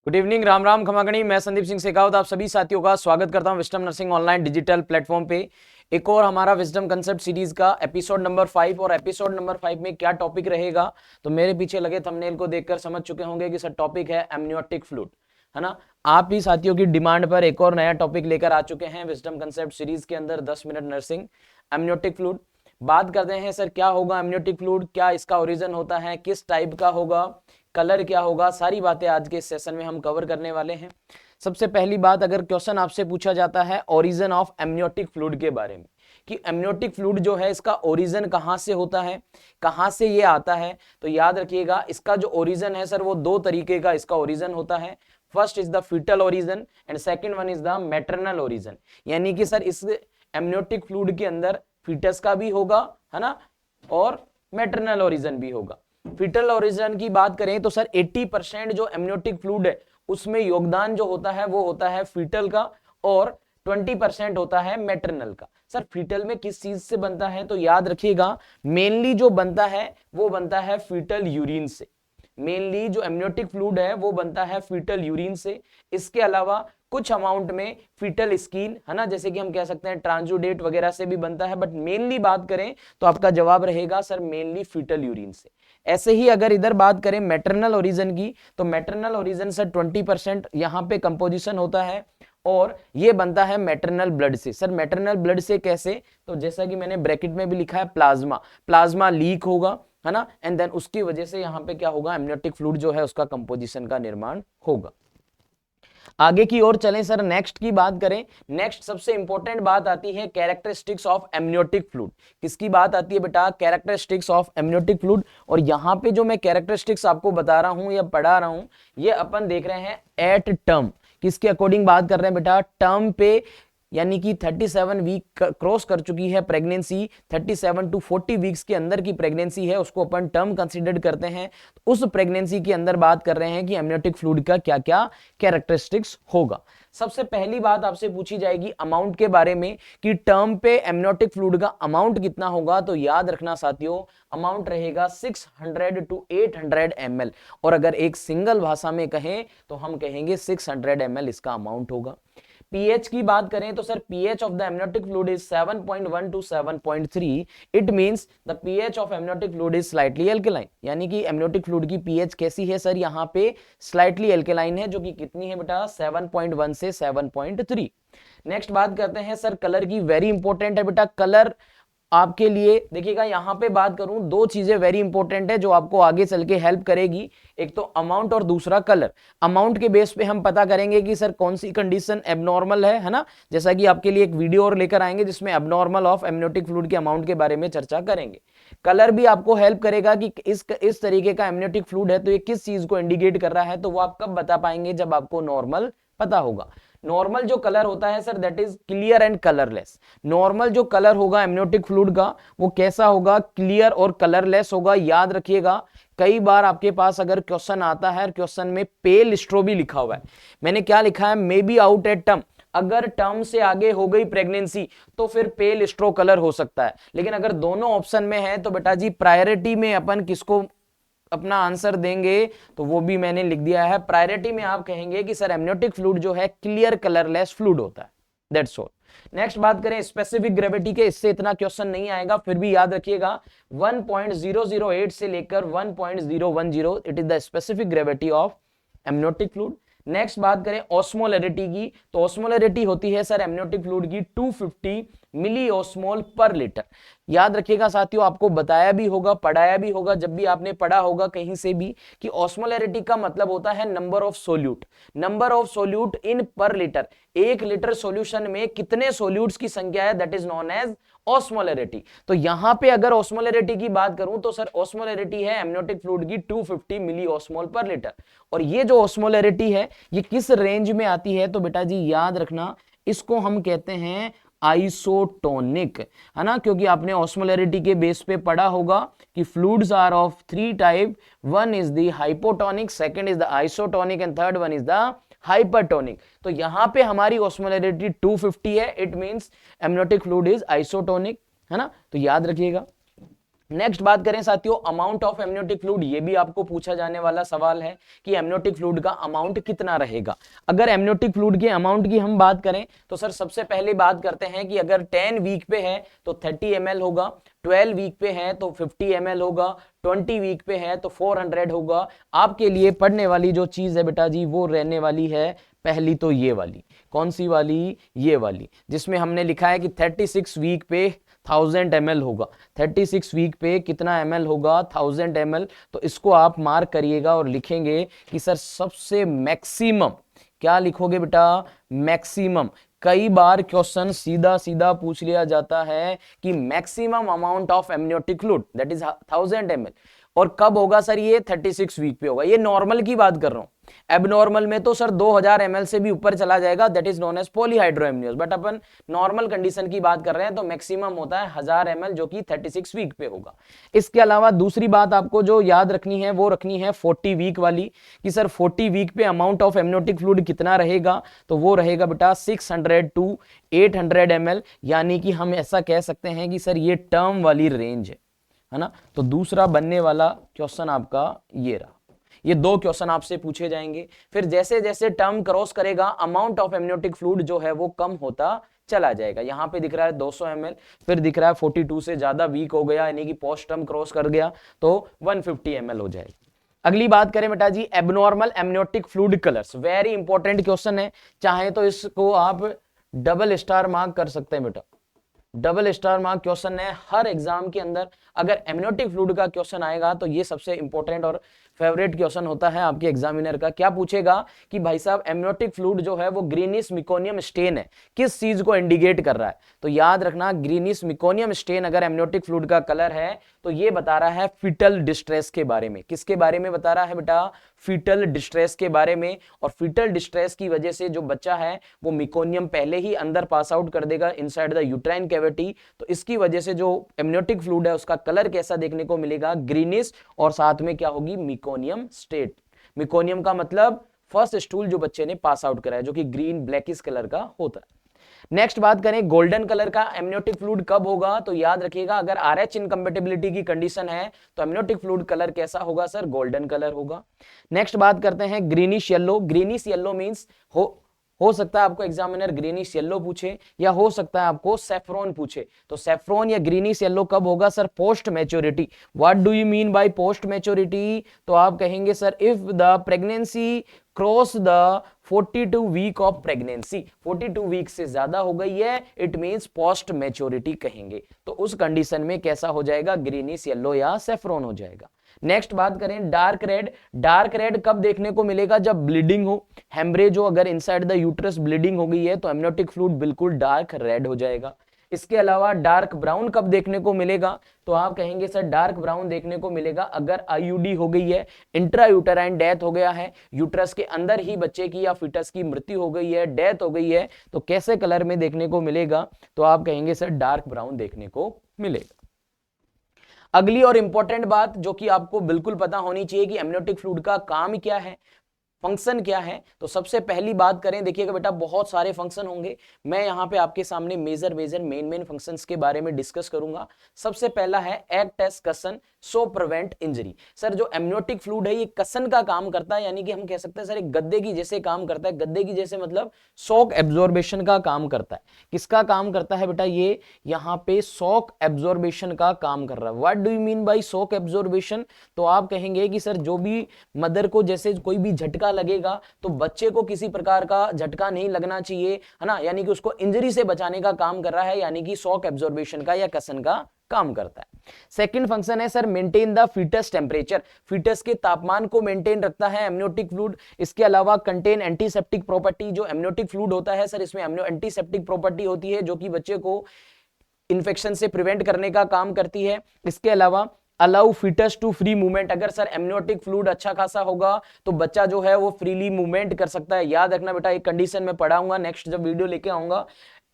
Good evening, Ram Ram खमागणी। मैं संदीप सिंह शेखावत आप सभी साथियों का स्वागत करता हूं wisdom nursing online digital platform पे। एक और हमारा विजडम कंसेप्ट सीरीज का एपिसोड नंबर 5। और एपिसोड नंबर 5 में क्या टॉपिक रहेगा तो मेरे पीछे लगे थंबनेल को देखकर समझ चुके होंगे कि सर टॉपिक है एमनियोटिक फ्लूइड, है ना। आप ही साथियों की डिमांड पर एक और नया टॉपिक लेकर आ चुके हैं विजडम कंसेप्ट सीरीज के अंदर 10 मिनट नर्सिंग एमनियोटिक फ्लूइड। बात करते हैं सर क्या होगा एमनियोटिक फ्लूइड, क्या इसका ओरिजिन होता है, किस टाइप का होगा, कलर क्या होगा, सारी बातें आज के इस सेशन में हम कवर करने वाले हैं। सबसे पहली बात, अगर क्वेश्चन आपसे पूछा जाता है ओरिजिन ऑफ एमनियोटिक फ्लूइड के बारे में कि एमनियोटिक फ्लूइड जो है इसका ओरिजिन कहां से होता है, कहां से ये आता है, तो याद रखिएगा इसका जो ओरिजिन है सर वो दो तरीके का इसका ओरिजिन होता है। First is the fetal origin and second one is the maternal origin. यानी कि सर इस एमनियोटिक फ्लूइड के अंदर फीटस का भी होगा, है ना, और मैटरनल ओरिजिन भी होगा। फीटल ओरिजिन की बात करें तो सर 80% जो एमनियोटिक फ्लूइड है उसमें योगदान जो होता है वो होता है फीटल का और 20% होता है मैटरनल का। सर फीटल में किस चीज से बनता है तो याद रखिएगा मेनली जो बनता है वो बनता है फीटल यूरिन से। मेनली जो एमनियोटिक फ्लूइड है वो बनता है फीटल यूरिन से। इसके अलावा कुछ अमाउंट में फीटल स्कीन, है ना, जैसे कि हम कह सकते हैं ट्रांसुडेट वगैरह से भी बनता है, बट मेनली बात करें तो आपका जवाब रहेगा सर मेनली फीटल यूरिन से। ऐसे ही अगर इधर बात करें मैटरनल ओरिजिन की तो मैटरनल ओरिजिन सर 20% यहां पे कंपोजिशन होता है और ये बनता है मैटरनल ब्लड से। सर मैटरनल ब्लड से कैसे, तो जैसा कि मैंने ब्रैकेट में भी लिखा है प्लाज्मा, प्लाज्मा लीक होगा, है ना, एंड देन उसकी वजह से यहां पे क्या होगा एमनियोटिक फ्लूइड जो है उसका कंपोजिशन का निर्माण होगा। आगे की ओर चलें सर, नेक्स्ट की बात करें। नेक्स्ट सबसे इंपॉर्टेंट बात आती है कैरेक्टरिस्टिक्स ऑफ एमनियोटिक फ्लूइड। किसकी बात आती है बेटा, कैरेक्टरिस्टिक्स ऑफ एमनियोटिक फ्लूइड। और यहां पे जो मैं कैरेक्टरिस्टिक्स आपको बता रहा हूं या पढ़ा रहा हूं ये अपन देख रहे हैं एट टर्म। किसके अकॉर्डिंग बात कर रहे हैं बेटा, टर्म पे, यानी कि 37 वीक क्रॉस कर चुकी है प्रेगनेंसी, 37 टू 40 वीक्स के अंदर की प्रेगनेंसी है उसको अपन टर्म कंसीडर करते हैं। उस प्रेगनेंसी के अंदर बात कर रहे हैं कि एमनियोटिक फ्लूइड का क्या क्या कैरेक्टरिस्टिक्स होगा। सबसे पहली बात आपसे पूछी जाएगी अमाउंट के बारे में कि टर्म पे एमनियोटिक फ्लूइड का अमाउंट कितना होगा, तो याद रखना साथियों अमाउंट रहेगा 600 टू 800 ml। और अगर एक सिंगल भाषा में कहें तो हम कहेंगे 600 ml इसका अमाउंट होगा। पीएच की बात करें तो sir pH of the amniotic fluid is 7.1 to 7.3। It means the pH of amniotic fluid is slightly alkaline. यानी कि एमनियोटिक फ्लूइड की पीएच कैसी है सर, यहाँ पे स्लाइटली एल्कलाइन है, जो कि कितनी है बेटा 7.1 से 7.3। नेक्स्ट बात करते हैं सर कलर की। वेरी इंपॉर्टेंट है बेटा कलर आपके लिए। देखिएगा यहां पे बात करूं दो चीजें वेरी इंपॉर्टेंट है जो आपको आगे चल के हेल्प करेगी, एक तो अमाउंट और दूसरा कलर। अमाउंट के बेस पे हम पता करेंगे कि सर कौन सी कंडीशन एबनॉर्मल है ना, जैसा कि आपके लिए एक वीडियो और लेकर आएंगे जिसमें एबनॉर्मल ऑफ एमनियोटिक फ्लूइड के अमाउंट के बारे में चर्चा करेंगे। कलर भी आपको हेल्प करेगा कि इस तरीके का एमनियोटिक फ्लूइड है तो ये किस चीज को इंडिकेट कर रहा है, तो वो आप कब बता पाएंगे जब आपको नॉर्मल पता होगा। नॉर्मल जो कलर होता है sir that is clear and colourless. Normal जो कलर होगा एमनियोटिक फ्लूइड का वो कैसा होगा, क्लियर और कलरलेस होगा। याद रखिएगा कई बार आपके पास अगर क्वेश्चन आता है, क्वेश्चन में पेल स्ट्रो भी लिखा हुआ है, मैंने क्या लिखा है, may be out at term. अगर टर्म से आगे हो गई प्रेगनेंसी तो फिर पेल स्ट्रो कलर हो सकता है, लेकिन अगर दोनों ऑप्शन में है तो बेटा जी प्रायोरिटी में अपन किसको अपना आंसर देंगे, तो वो भी मैंने लिख दिया है। प्रायोरिटी में आप कहेंगे कि सर एमनियोटिक फ्लूइड जो है क्लियर कलरलेस फ्लूइड होता है। That's all. नेक्स्ट बात करें स्पेसिफिक ग्रेविटी के, इससे इतना क्वेश्चन नहीं आएगा, फिर भी याद रखिएगा 1.008 से लेकर 1.010 it is the specific gravity of amniotic fluid. Next बात करें ऑस्मोलरिटी की, तो ऑस्मोलरिटी होती है सर एमनियोटिक फ्लूइड की 250 मिली ऑस्मोल पर लीटर। याद रखिएगा साथियों आपको बताया भी होगा, पढ़ाया भी होगा, जब भी आपने पढ़ा होगा कहीं से भी कि ऑस्मोलरिटी का मतलब होता है number of solute, number of solute इन पर लीटर। 1 लीटर सॉल्यूशन में कितने सोल्यूट्स की संख्या है that is known as osmolarity. तो यहां पे अगर ऑस्मोलरिटी की बात करूं तो सर ऑस्मोलरिटी है एमनियोटिक फ्लूइड की 250 मिली ऑस्मोल पर लीटर। और ये जो ऑस्मोलरिटी है ये किस रेंज में आती है, तो बेटा जी याद रखना इसको हम कहते हैं आइसोटोनिक, है ना, क्योंकि आपने ऑस्मोलरिटी के बेस पे पढ़ा होगा कि fluids are of 3 type, one is the hypotonic, second is the isotonic and third one is the hypertonic. तो यहां पे हमारी ऑस्मोलरिटी 250 है, it means amniotic fluid is isotonic, है ना, तो याद रखिएगा। नेक्स्ट बात करें साथियों अमाउंट ऑफ एमनियोटिक फ्लूइड, ये भी आपको पूछा जाने वाला सवाल है कि एमनियोटिक फ्लूइड का अमाउंट कितना रहेगा। अगर एमनियोटिक फ्लूइड के अमाउंट की हम बात करें तो सर सबसे पहले बात करते हैं कि अगर 10 वीक पे है तो 30 ml होगा, 12 वीक पे है तो 50 ml होगा, 20 वीक पे है तो 400 होगा। आपके लिए पढ़ने वाली जो चीज है बेटा जी वो रहने वाली है पहली तो ये वाली, कौन सी वाली, ये वाली, जिसमें हमने लिखा है कि 36 वीक पे 1000 ml होगा। 36 वीक पे कितना ml होगा, 1000 ml। तो इसको आप मार्क करिएगा और लिखेंगे कि सर सबसे मैक्सिमम, क्या लिखोगे बेटा, मैक्सिमम। कई बार क्वेश्चन सीधा सीधा पूछ लिया जाता है कि maximum amount of amniotic fluid that is 1000 ml, और कब होगा सर, ये 36 वीक पे होगा। ये नॉर्मल की बात कर रहा हूं, एबनॉर्मल में तो सर 2000 ml से भी ऊपर चला जाएगा, that is known as polyhydramnios. But अपन नॉर्मल कंडीशन की बात कर रहे हैं तो मैक्सिमम होता है 1000 ml जो कि 36 वीक पे होगा। इसके अलावा दूसरी बात आपको जो याद रखनी है वो रखनी है 40 वीक वाली, कि सर 40 वीक पे अमाउंट ऑफ एमनियोटिक फ्लूइड कितना रहेगा, तो वो रहेगा बेटा 600 to 800 ml। यानी कि हम ऐसा कह सकते हैं कि सर ये टर्म वाली रेंज है ना। तो दूसरा बनने वाला क्वेश्चन आपका ये रहा। ये दो क्वेश्चन आपसे पूछे जाएंगे। फिर जैसे जैसे टर्म क्रॉस करेगा अमाउंट ऑफ एमनियोटिक फ्लूइड जो है वो कम होता चला जाएगा। यहां पे दिख रहा है 200 ml, फिर दिख रहा है 42 से ज्यादा वीक हो गया यानी कि पोस्ट टर्म क्रॉस कर गया तो 150 ml हो जाएगा। अगली बात करें बेटा जी abnormal amniotic fluid colours, very important question है। चाहे तो इसको आप डबल स्टार मार्क कर सकते हैं बेटा, डबल स्टार मार्क क्वेश्चन है हर एग्जाम के अंदर। अगर एमनियोटिक फ्लूइड का क्वेश्चन आएगा तो ये सबसे इंपॉर्टेंट और फेवरेट क्वेश्चन होता है आपके एग्जामिनर का। क्या पूछेगा कि भाई साहब एमनियोटिक फ्लूइड जो है वो ग्रीनिश मिकोनियम स्टेन है, किस चीज को इंडिकेट कर रहा है, तो याद रखना ग्रीनिश मिकोनियम स्टेन अगर एमनियोटिक फ्लूइड का कलर है तो ये बता रहा है फीटल डिस्ट्रेस के बारे में। किसके बारे में बता रहा है बेटा, फीटल डिस्ट्रेस के बारे में। और फीटल डिस्ट्रेस की वजह से जो बच्चा है वो मिकोनियम पहले ही अंदर पास आउट कर देगा इनसाइड द यूट्राइन कैविटी, तो इसकी वजह से जो एमनियोटिक फ्लूइड है उसका कलर कैसा देखने को मिलेगा, ग्रीनिश, और साथ में क्या होगी, मिकोनियम स्टेट। मिकोनियम का मतलब फर्स्ट स्टूल जो बच्चे ने पास आउट करा है जो कि ग्रीन ब्लैकिश कलर का होता है। नेक्स्ट बात करें गोल्डन कलर का एमनियोटिक फ्लूइड कब होगा, तो याद रखिएगा अगर RH इनकम्पेटिबिलिटी की कंडीशन है तो एमनियोटिक फ्लूइड कलर कैसा होगा सर, गोल्डन कलर होगा। नेक्स्ट बात करते हैं greenish yellow. Greenish yellow means हो सकता है आपको एग्जामिनर ग्रीनिश येलो पूछे या हो सकता है आपको सैफ्रॉन पूछे। तो सैफ्रॉन या ग्रीनिश येलो कब होगा sir, post maturity. What do you mean by post maturity, तो आप कहेंगे sir if the pregnancy cross the 42 week of pregnancy, 42 week से ज्यादा हो गई है, इट मींस पोस्ट मैच्योरिटी कहेंगे। तो उस कंडीशन में कैसा हो जाएगा, ग्रीनिश येलो या सैफ्रॉन हो जाएगा। नेक्स्ट बात करें डार्क रेड। डार्क रेड कब देखने को मिलेगा, जब ब्लीडिंग हो, हेमरेज हो, अगर इनसाइड द यूट्रस ब्लीडिंग हो गई है तो एमनियोटिक फ्लूइड बिल्कुल डार्क रेड हो जाएगा। इसके अलावा डार्क ब्राउन कब देखने को मिलेगा, तो आप कहेंगे सर डार्क ब्राउन देखने को मिलेगा अगर आईयूडी हो गई है, इंट्रा यूटेराइन डेथ हो गया है, यूट्रस के अंदर ही बच्चे की या फीटस की मृत्यु हो गई है, डेथ हो गई है, तो कैसे कलर में देखने को मिलेगा, तो आप कहेंगे सर डार्क ब्राउन देखने को मिलेगा। अगली और इंपॉर्टेंट बात जो कि आपको बिल्कुल पता होनी चाहिए कि एमनियोटिक फ्लूइड का काम क्या है, फंक्शन क्या है। तो सबसे पहली बात करें, देखिएगा बेटा बहुत सारे फंक्शन होंगे, मैं यहां पे आपके सामने मेजर मेन फंक्शंस के बारे में डिस्कस करूंगा। सबसे पहला है एक्ट एज कसन सो प्रिवेंट इंजरी। सर जो एमनियोटिक फ्लूइड है ये कसन का काम करता है, यानी कि हम कह सकते हैं सर एक गद्दे की जैसे काम करता है। गद्दे की जैसे मतलब शॉक एब्जॉर्बेशन का काम करता है। किसका काम करता है बेटा, ये यहाँ पे शॉक एब्जॉर्बेशन का काम कर रहा है। What do you mean bye shock absorption, तो आप कहेंगे कि सर जो भी मदर को जैसे कोई भी झटका लगेगा तो बच्चे को किसी प्रकार का झटका नहीं लगना चाहिए, है ना, यानी कि उसको इंजरी से बचाने का काम कर रहा है, यानी कि शॉक एब्जॉर्बेशन का या कसन का काम करता है। सेकंड फंक्शन है sir maintain the fetus temperature. Fetus के तापमान को मेंटेन रखता है एमनियोटिक फ्लूइड। इसके अलावा कंटेन एंटीसेप्टिक प्रॉपर्टी। जो एमनियोटिक फ्लूइड होता है सर इसमें एंटीसेप्टिक प्रॉपर्टी होती है जो कि बच्चे को इन्फेक्शन से प्रिवेंट करने का काम करती है। इसके अलावा allow fetus to free movement. अगर सर एमनियोटिक फ्लूइड अच्छा खासा होगा तो बच्चा जो है वो फ्रीली मूवमेंट कर सकता है। याद रखना बेटा एक कंडीशन में पढ़ाऊंगा नेक्स्ट जब वीडियो लेके आऊंगा,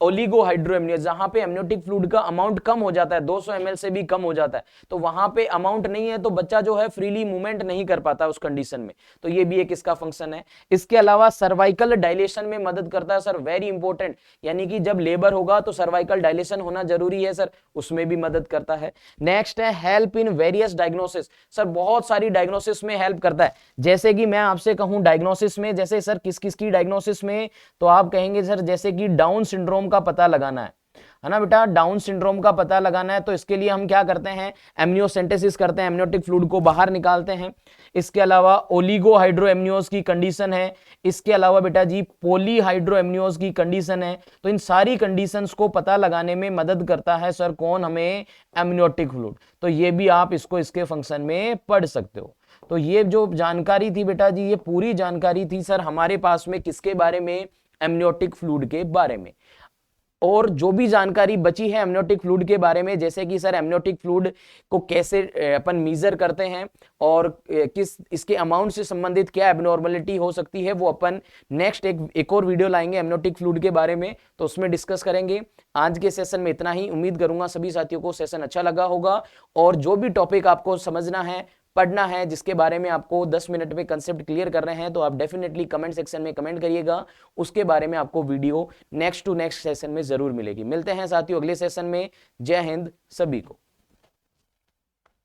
ओलिगो हाइड्रोएमनियोज, जहां पे एमनियोटिक फ्लूइड का अमाउंट कम हो जाता है, 200 ml से भी कम हो जाता है, तो वहां पे अमाउंट नहीं है तो बच्चा जो है फ्रीली मूवमेंट नहीं कर पाता उस कंडीशन में, तो ये भी एक इसका फंक्शन है। इसके अलावा सर्वाइकल डायलेशन में मदद करता है सर, वेरी इंपॉर्टेंट, यानी कि जब लेबर होगा तो सर्वाइकल डायलेशन होना जरूरी है सर, उसमें भी मदद करता है। नेक्स्ट है help in various diagnosis, sir बहुत सारी डायग्नोसिस में हेल्प करता है। जैसे कि मैं आपसे कहूं डायग्नोसिस में, जैसे सर किस किस की डायग्नोसिस में, तो आप कहेंगे सर जैसे कि डाउन सिंड्रोम का पता लगाना है ना बेटा, डाउन सिंड्रोम का पता लगाना है, तो इसके लिए हम क्या करते हैं, एमनियोसेंटेसिस करते हैं, एमनियोटिक फ्लूइड को बाहर निकालते हैं। इसके अलावा ओलिगो हाइड्रोएमनियोज की कंडीशन है, इसके अलावा बेटा जी पॉली हाइड्रोएमनियोज की कंडीशन है, तो इन सारी कंडीशंस को पता लगाने में मदद करता है सर कौन, हमें एमनियोटिक फ्लूइड, तो ये भी आप इसको इसके फंक्शन में पढ़ सकते हो। तो ये जो जानकारी थी बेटा जी, ये पूरी जानकारी थी सर हमारे पास में किसके बारे में, एमनियोटिक फ्लूइड के बारे में। और जो भी जानकारी बची है एमनियोटिक फ्लूइड के बारे में, जैसे कि सर एमनियोटिक फ्लूइड को कैसे अपन मीजर करते हैं और किस इसके अमाउंट से संबंधित क्या एबनॉर्मलिटी हो सकती है, वो अपन नेक्स्ट एक और वीडियो लाएंगे एमनियोटिक फ्लूइड के बारे में, तो उसमें डिस्कस करेंगे। आज के सेशन में इतना ही, उम्मीद करूंगा सभी साथियों को सेशन अच्छा लगा होगा, और जो भी टॉपिक आपको समझना है, पढ़ना है, जिसके बारे में आपको 10 मिनट में कंसेप्ट क्लियर कर रहे हैं, तो आप डेफिनेटली कमेंट सेक्शन में कमेंट करिएगा, उसके बारे में आपको video next to next session में जरूर मिलेगी। मिलते हैं साथियों अगले सेशन में। जय हिंद सभी को।